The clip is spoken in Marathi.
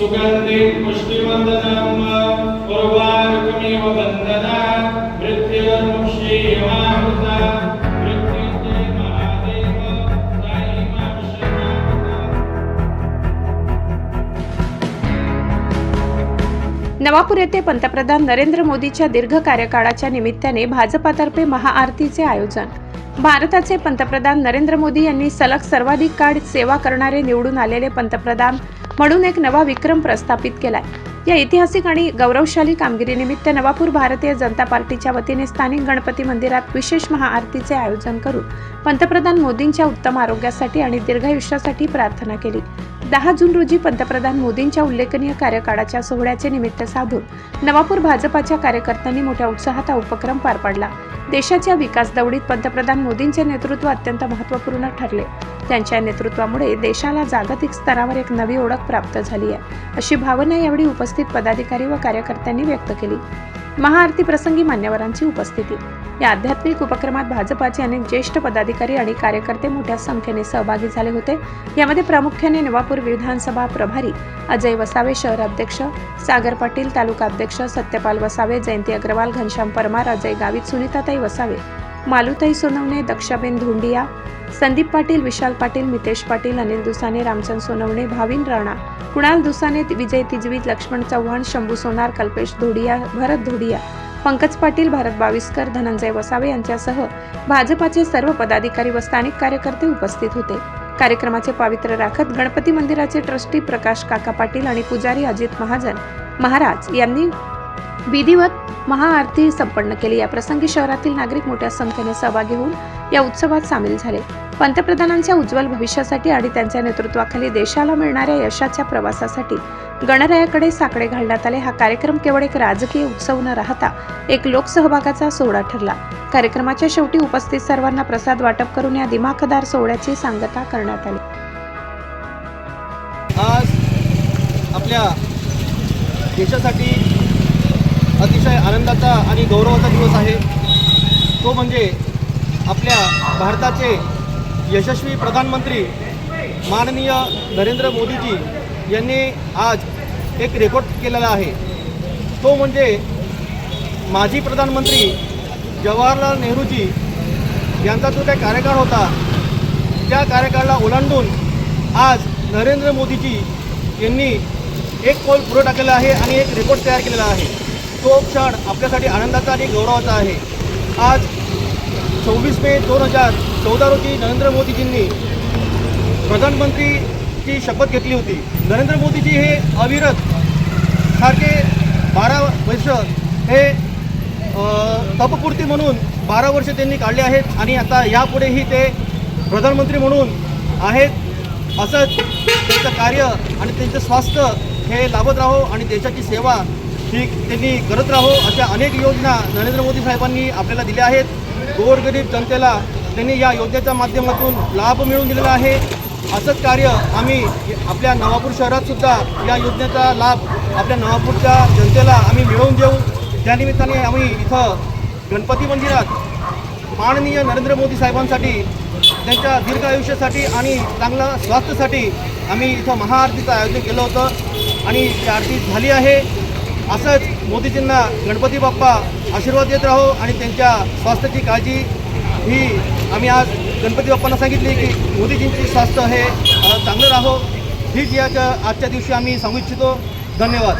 सुगन्धिं पुष्टिवर्धनम् उर्वारुकमिव वन्दना मृत्युर्मुक्षीयमामृता मृत्युञ्जय महादेव साई मां शरणागता। नवापूर येथे पंतप्रधान नरेंद्र मोदींच्या दीर्घ कार्यकाळाच्या निमित्ताने भाजपातर्फे महाआरतीचे आयोजन। भारताचे पंतप्रधान नरेंद्र मोदी यांनी सलग सर्वाधिक काळ सेवा करणारे निवडून आलेले पंतप्रधान म्हणून एक नवा विक्रम प्रस्थापित केलाय। या ऐतिहासिक आणि गौरवशाली कामगिरीनिमित्त नवापूर भारतीय जनता पार्टीच्या वतीने स्थानिक गणपती मंदिरात विशेष महाआरतीचे आयोजन करून पंतप्रधान मोदींच्या उत्तम आरोग्यासाठी आणि दीर्घायुष्यासाठी प्रार्थना केली। 10 जून रोजी पंतप्रधान मोदींच्या उल्लेखनीय कार्यकाळाच्या सोहळ्याचे निमित्त साधून नवापूर भाजपाच्या कार्यकर्त्यांनी मोठ्या उत्साहात हा उपक्रम पार पाडला। देशाच्या विकास दौडीत पंतप्रधान मोदींचे नेतृत्व अत्यंत महत्त्वपूर्ण ठरले। त्यांच्या नेतृत्वामुळे देशाला जागतिक स्तरावर एक नवी ओळख प्राप्त झाली आहे, अशी भावना यावेळी उपस्थित पदाधिकारी व कार्यकर्त्यांनी व्यक्त केली। महाआरती प्रसंगी मान्यवरांची उपस्थिती। या आध्यात्मिक उपक्रमात भाजपाचे अनेक ज्येष्ठ पदाधिकारी आणि कार्यकर्ते मोठ्या संख्येने सहभागी झाले होते। यामध्ये प्रामुख्याने नवापूर विधानसभा प्रभारी अजय वसावे, शहर अध्यक्ष सागर पाटील, तालुका अध्यक्ष सत्यपाल वसावे, जयंती अग्रवाल, घनश्याम परमार, अजय गावित, सुनीताताई वसावे, मालुताई सोनवणे, दक्षाबेन धोंडिया, संदीप पाटील, विशाल पाटील, मितेश पाटील, अनिल दुसाने, रामचंद सोनवणे, भाविन राणा, कुणाल दुसाने, विजय तिजवीत, लक्ष्मण चव्हाण, शंभू सोनार, कल्पेश धोडिया, भरत धोडिया, पंकज पाटील, भारत बाविस्कर, धनंजय वसावे यांच्यासह भाजपाचे सर्व पदाधिकारी व स्थानिक कार्यकर्ते उपस्थित होते। कार्यक्रमाचे पावित्र्य राखत गणपती मंदिराचे ट्रस्टी प्रकाश काका पाटील आणि पुजारी अजित महाजन महाराज यांनी विधिवत महाआरती संपन्न केली। या प्रसंगी शहरातील नागरिक मोठ्या संख्येने सहभागी होऊन या उत्सवात सामील झाले। पंतप्रधानांच्या उज्ज्वल भविष्यासाठी आणि त्यांच्या नेतृत्वाखाली देशाला मिळणाऱ्या यशाच्या प्रवासासाठी गणरायाकडे साकडे घालण्यात आले। हा कार्यक्रम केवळ एक राजकीय उत्सव न राहता एक लोकसहभागाचा सोहळा ठरला। कार्यक्रमाच्या शेवटी उपस्थित सर्वांना प्रसाद वाटप करून या दिमाखदार सोहळ्याची सांगता करण्यात आली। आज आपल्या देशासाठी अतिशय आनंदाचा आणि गौरवाचा दिवस आहे। तो म्हणजे आपल्या भारताचे यशस्वी प्रधानमंत्री माननीय नरेंद्र मोदीजी यांनी आज एक रेकॉर्ड केलेला आहे। तो म्हणजे माजी प्रधानमंत्री जवाहरलाल नेहरूजी यांचा जो काही कार्यकाळ होता, त्या कार्यकाळाला ओलांडून आज नरेंद्र मोदीजी यांनी एक पाऊल पुढे टाकलेलं आहे आणि एक रेकॉर्ड तयार केलेला आहे। तो क्षण आपल्यासाठी आनंदाचा आणि गौरवाचा आहे। आज 26 मे 2014 रोजी नरेंद्र मोदीजींनी प्रधानमंत्रीची शपथ घेतली होती। नरेंद्र मोदीजी हे अविरत सारखे 12 वर्ष हे तपपूर्ती म्हणून 12 वर्ष त्यांनी काढले आहेत आणि आता यापुढेही ते प्रधानमंत्री म्हणून आहेत। असंच त्यांचं कार्य आणि त्यांचं स्वास्थ्य हे लाभत राहो आणि देशाची सेवा ही त्यांनी करत राहो, अशा अनेक योजना नरेंद्र मोदी साहेबांनी आपल्याला दिल्या आहेत। गोरगरीब जनतेला त्यांनी या योजनेच्या माध्यमातून लाभ मिळवून दिलेला आहे। असंच कार्य आम्ही आपल्या नवापूर शहरात सुद्धा या योजनेचा लाभ आपल्या नवापूरच्या जनतेला आम्ही मिळवून देऊ। त्यानिमित्ताने आम्ही इथं गणपती मंदिरात माननीय नरेंद्र मोदी साहेबांसाठी, त्यांच्या दीर्घ आयुष्यासाठी आणि चांगल्या स्वास्थ्यासाठी आम्ही इथं महाआरतीचं आयोजन केलं होतं आणि ती आरती झाली आहे। असंच मोदीजींना गणपती बाप्पा आशीर्वाद देत राहो आणि त्यांच्या स्वास्थ्याची काळजी ही आम्ही आज गणपती बाप्पांना सांगितली की मोदीजींचे स्वास्थ्य हे चांगलं राहो, हीच आजच्या दिवशी आम्ही सांगू इच्छितो। धन्यवाद।